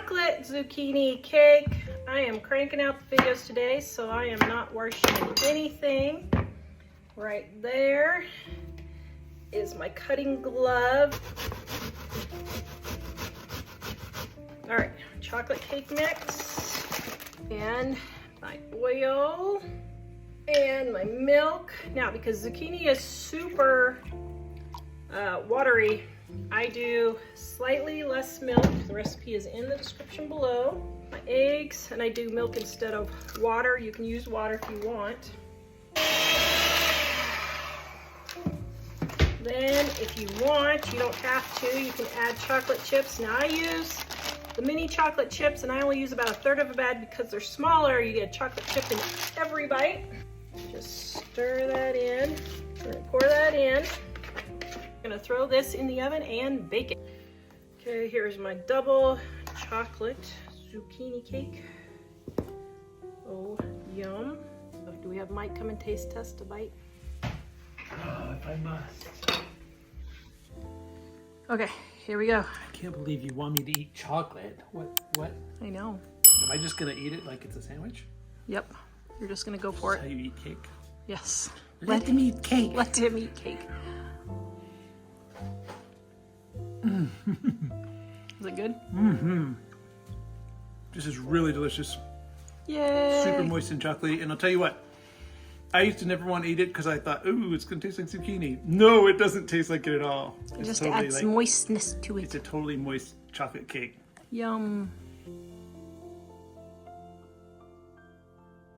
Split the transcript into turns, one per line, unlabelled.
chocolate zucchini cake. I am cranking out the videos today, so I am not washing anything. Right there is my cutting glove. All right, chocolate cake mix, and my oil, and my milk. Now, because zucchini is super watery, I do slightly less milk. The recipe is in the description below. My eggs, and I do milk instead of water. You can use water if you want. Then, if you want, you don't have to, you can add chocolate chips. Now, I use the mini chocolate chips, and I only use about 1/3 of a bag because they're smaller. You get a chocolate chip in every bite. Just stir that in. We're gonna pour that in. I'm gonna throw this in the oven and bake it. Okay, here's my double chocolate zucchini cake. Oh, yum. Do we have Mike come and taste test a bite?
Oh, if I must.
Okay, here we go.
I can't believe you want me to eat chocolate. What?
I know.
Am I just gonna eat it like it's a sandwich?
Yep. You're just gonna go for
That's
it.
how you eat cake?
Yes.
Let him eat cake.
Let him eat cake. Is it good?
Mm-hmm. This is really delicious.
Yay!
Super moist and chocolatey. And I'll tell you what, I used to never want to eat it because I thought, ooh, it's gonna taste like zucchini. No, it doesn't taste like it at all.
Just to add some moistness to it.
It's a totally moist chocolate cake.
Yum.